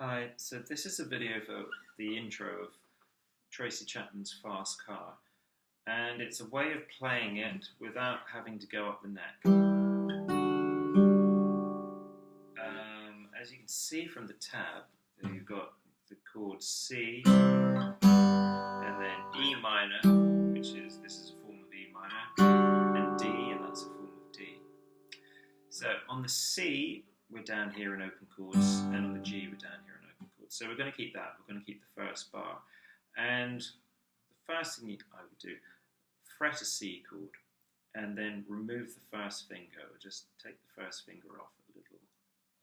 Hi, so this is a video for the intro of Tracy Chapman's Fast Car, and it's a way of playing it without having to go up the neck. As you can see from the tab, you've got the chord C, and then E minor, this is a form of E minor, and D, and that's a form of D. So on the C, we're down here in open chords, and on the G, we're down here in open chords. So we're going to keep that. We're going to keep the first bar. And the first thing I would do, fret a C chord, and then remove the first finger, or just take the first finger off a little.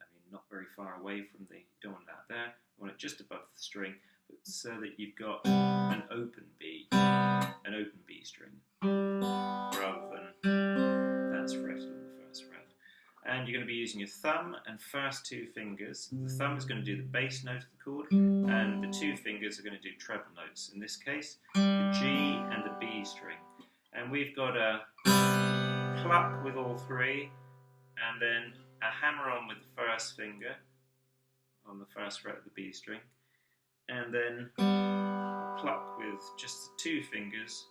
I mean, not very far away from you don't want that there. You want it just above the string, but so that you've got an open B string, rather than that's fretted on the first fret. And you're going to be using your thumb and first two fingers. The thumb is going to do the bass note of the chord, and the two fingers are going to do treble notes. In this case, the G and the B string. And we've got a pluck with all three, and then a hammer on with the first finger on the first fret of the B string, and then a pluck with just the two fingers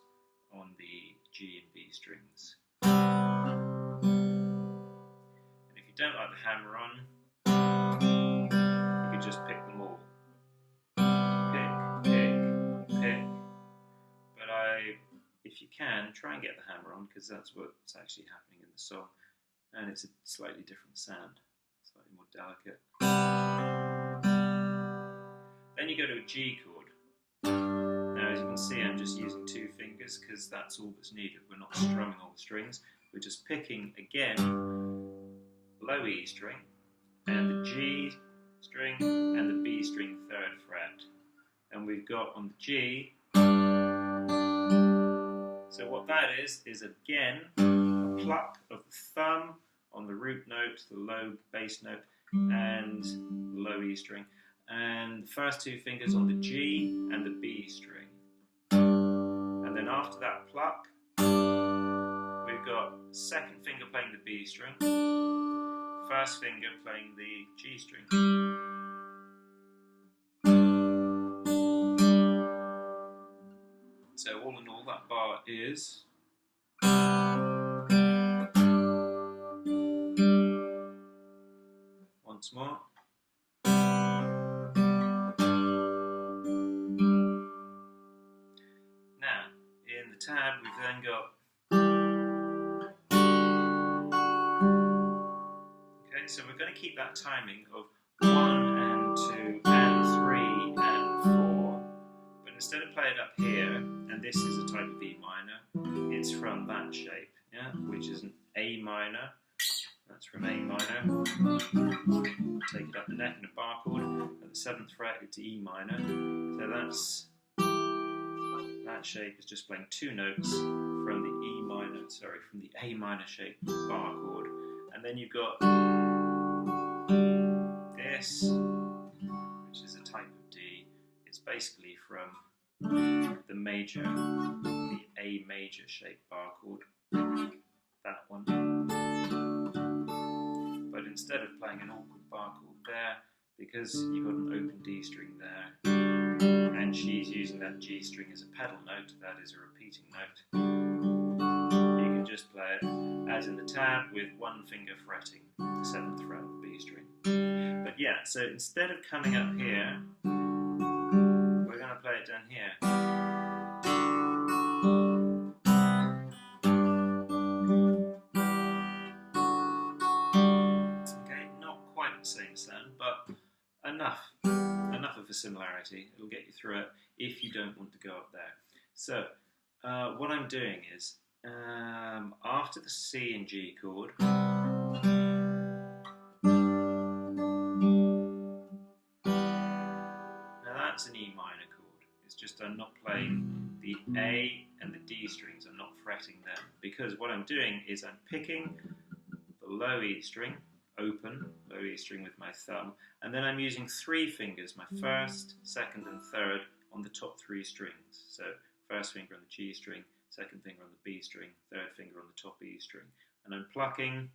on the G and B strings. Don't like the hammer on, you can just pick them all. Pick. But if you can, try and get the hammer on, because that's what's actually happening in the song. And it's a slightly different sound, slightly more delicate. Then you go to a G chord. Now as you can see, I'm just using two fingers because that's all that's needed. We're not strumming all the strings, we're just picking again low E string, and the G string, and the B string third fret. And we've got on the G, so what that is again, a pluck of the thumb on the root note, the low bass note, and the low E string. And the first two fingers on the G and the B string. And then after that pluck, we've got second finger playing the B string, first finger playing the G string. So all in all, that bar is once more. Now, in the tab, we've then got so we're going to keep that timing of 1 and 2 and 3 and 4, but instead of play it up here, and this is a type of E minor, it's from that shape, yeah, which is an A minor. That's from A minor. Take it up the neck in a bar chord. At the 7th fret, it's E minor. So that shape is just playing two notes from the A minor shape bar chord, and then you've got this, which is a type of D. It's basically from the A major shape bar chord, that one. But instead of playing an awkward bar chord there, because you've got an open D string there, and she's using that G string as a pedal note, that is a repeating note, you can just play it as in the tab with one finger fretting the 7th fret of the B string. But yeah, so instead of coming up here, we're going to play it down here. Okay, not quite the same sound, but enough of a similarity. It'll get you through it if you don't want to go up there. So what I'm doing is, after the C and G chord, that's an E minor chord. It's just I'm not playing the A and the D strings. I'm not fretting them, because what I'm doing is I'm picking the low E string, open low E string with my thumb, and then I'm using three fingers, my first, second and third, on the top three strings. So first finger on the G string, second finger on the B string, third finger on the top E string, and I'm plucking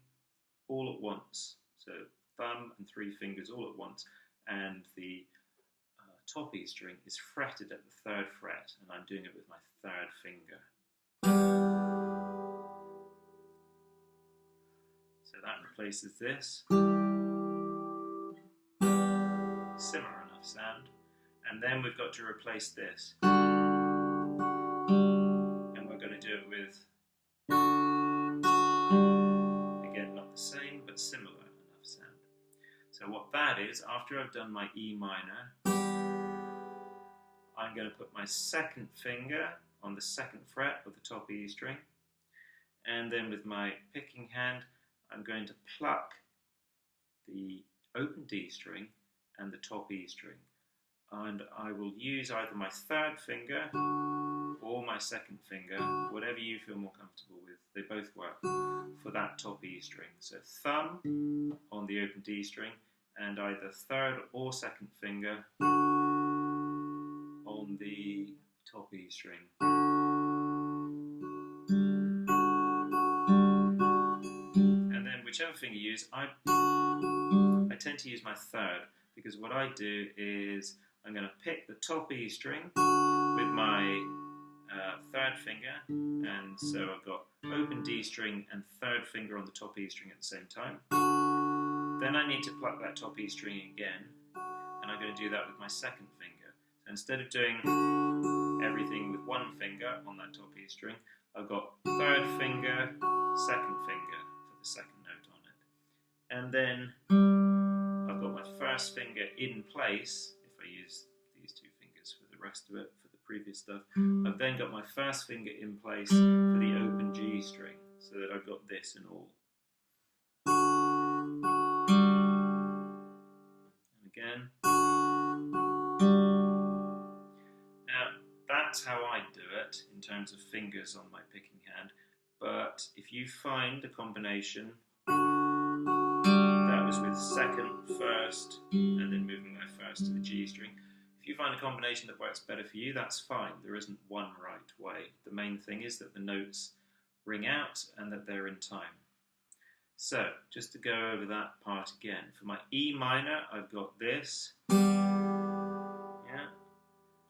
all at once. So thumb and three fingers all at once. and the top E string is fretted at the 3rd fret, and I'm doing it with my 3rd finger. So that replaces this. Similar enough sound. And then we've got to replace this. And we're going to do it with, again, not the same, but similar enough sound. So what that is, after I've done my E minor, I'm going to put my 2nd finger on the 2nd fret of the top E string, and then with my picking hand I'm going to pluck the open D string and the top E string, and I will use either my 3rd finger or my 2nd finger, whatever you feel more comfortable with. They both work for that top E string. So thumb on the open D string and either 3rd or 2nd finger on the top E string. And then whichever finger you use, I tend to use my 3rd, because what I do is I'm going to pick the top E string with my 3rd finger, and so I've got open D string and 3rd finger on the top E string at the same time. Then I need to pluck that top E string again, and I'm going to do that with my 2nd finger. So instead of doing everything with 1 finger on that top E string, I've got 3rd finger, 2nd finger for the 2nd note on it. And then I've got my 1st finger in place, if I use these 2 fingers for the rest of it, for the previous stuff. I've then got my 1st finger in place for the open G string, so that I've got this in all. And again. Now, that's how I do it in terms of fingers on my picking hand, but if you find a combination that was with 2nd, 1st, and then moving my 1st to the G string, if you find a combination that works better for you, that's fine. There isn't one right way. The main thing is that the notes ring out and that they're in time. So, just to go over that part again. For my E minor, I've got this. Yeah.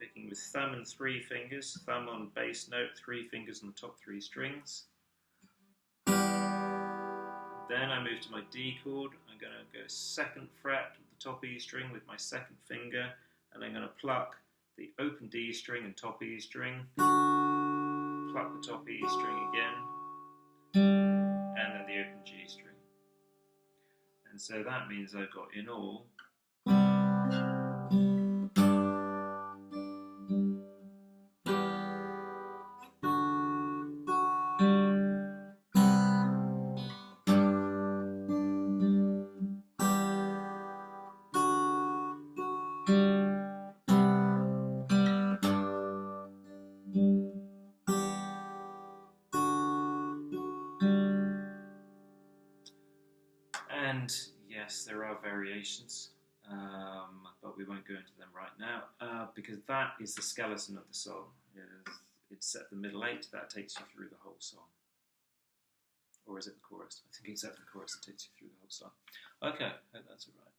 Picking with thumb and 3 fingers. Thumb on bass note, 3 fingers on the top 3 strings. Then I move to my D chord. I'm going to go 2nd fret of the top E string with my 2nd finger, and I'm going to pluck the open D string and top E string, pluck the top E string again, and then the open G string. And so that means I've got in all and yes, there are variations, but we won't go into them right now, because that is the skeleton of the song. It's set the middle 8, that takes you through the whole song. Or is it the chorus? I think it's at the chorus that takes you through the whole song. Okay, hope that's alright.